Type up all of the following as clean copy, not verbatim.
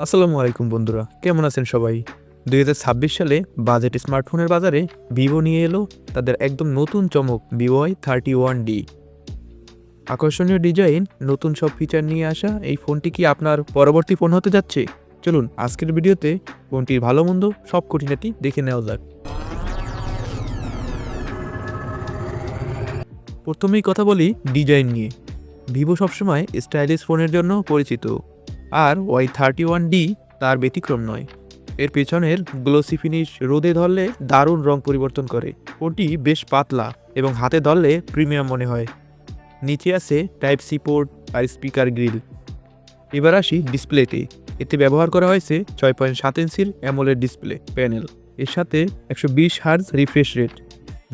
আসসালামু আলাইকুম বন্ধুরা, কেমন আছেন সবাই? ২০২৬ সালে বাজেট স্মার্টফোনের বাজারে ভিভো নিয়ে এলো তাদের একদম নতুন চমক VY31D। আকর্ষণীয় ডিজাইন, নতুন সব ফিচার নিয়ে আসা এই ফোনটি কি আপনার পরবর্তী ফোন হতে যাচ্ছে? চলুন আজকের ভিডিওতে ফোনটির ভালো মন্দ সব খুঁটিনাটি দেখে নেওয়া যাক। প্রথমেই কথা বলি ডিজাইন নিয়ে। ভিভো সবসময় স্টাইলিশ ফোনের জন্য পরিচিত, আর Y31D তার ব্যতিক্রম নয়। এর পেছনের গ্লোসি ফিনিশ রোদে ধরলে দারুণ রং পরিবর্তন করে। ফোনটি বেশ পাতলা এবং হাতে ধরলে প্রিমিয়াম মনে হয়। নিচে আছে টাইপ সি পোর্ট আর স্পিকার গ্রিল। এবার আসি ডিসপ্লেতে। এতে ব্যবহার করা হয়েছে 6.7 ইঞ্চির অ্যামোলেড ডিসপ্লে প্যানেল। এর সাথে 120 হার্জ রিফ্রেশ রেট।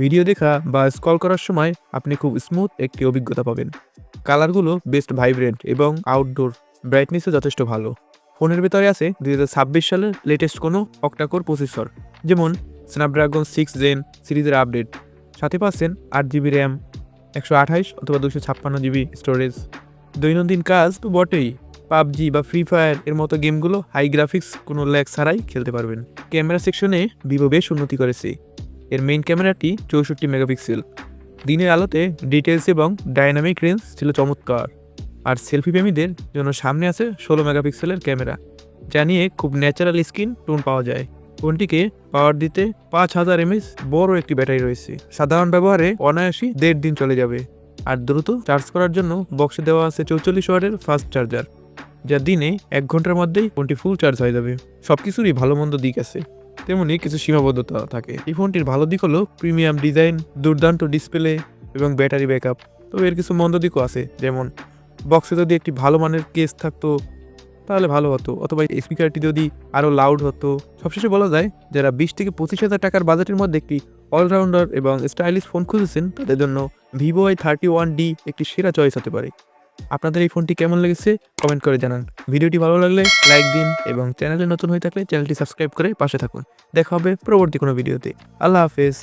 ভিডিও দেখা বা স্ক্রল করার সময় আপনি খুব স্মুথ একটি অভিজ্ঞতা পাবেন। কালারগুলো বেস্ট ভাইব্রেন্ট এবং আউটডোর ব্রাইটনেসও যথেষ্ট ভালো। ফোনের ভেতরে আছে 2026 সালের লেটেস্ট কোনো অক্টাকোর প্রসেসর, যেমন স্ন্যাপড্রাগন 6 জেন সিরিজের আপডেট। সাথে পাচ্ছেন 8 জিবি র্যাম, 128 অথবা 256 জিবি স্টোরেজ। দৈনন্দিন কাজ তো বটেই, পাবজি বা ফ্রি ফায়ার এর মতো গেমগুলো হাই গ্রাফিক্স কোনো ল্যাগ ছাড়াই খেলতে পারবেন। ক্যামেরা সেকশনে ভিভো বেশ উন্নতি করেছে। এর মেইন ক্যামেরাটি 64 মেগাপিক্সেল। দিনের আলোতে ডিটেলস এবং ডাইনামিক রেঞ্জ ছিল চমৎকার। আর সেলফি প্রেমীদের জন্য সামনে আছে 16 মেগাপিক্সেলের ক্যামেরা, যা নিয়ে খুব ন্যাচারাল স্ক্রিন টোন পাওয়া যায়। ফোনটিকে পাওয়ার দিতে 5000 mAh বড় একটি ব্যাটারি রয়েছে। সাধারণ ব্যবহারে অনায়াসই 1.5 দিন চলে যাবে। আর দ্রুত চার্জ করার জন্য বক্সে দেওয়া আছে 44 ওয়াটের ফাস্ট চার্জার, যা দিনে 1 ঘন্টার মধ্যেই ফোনটি ফুল চার্জ হয়ে যাবে। সবকিছুরই ভালো মন্দ দিক আছে, তেমনি কিছু সীমাবদ্ধতা থাকে। এই ফোনটির ভালো দিক হলো প্রিমিয়াম ডিজাইন, দুর্দান্ত ডিসপ্লে এবং ব্যাটারি ব্যাকআপ। তবে এর কিছু মন্দ দিকও আছে, যেমন বক্সে যদি একটি ভালো মানের কেস থাকতো তাহলে ভালো হতো, অথবা স্পিকারটি যদি আরও লাউড হতো। সবশেষে বলা যায়, যারা 20 থেকে 25 হাজার টাকার বাজেটের মধ্যে একটি অলরাউন্ডার এবং স্টাইলিশ ফোন খুঁজেছেন তাদের জন্য VY31D একটি সেরা চয়েস হতে পারে। আপনাদের এই ফোনটি কেমন লেগেছে কমেন্ট করে জানান। ভিডিওটি ভালো লাগলে লাইক দিন এবং চ্যানেলে নতুন হয়ে থাকলে চ্যানেলটি সাবস্ক্রাইব করে পাশে থাকুন। দেখা হবে পরবর্তী কোনো ভিডিওতে। আল্লাহ হাফেজ।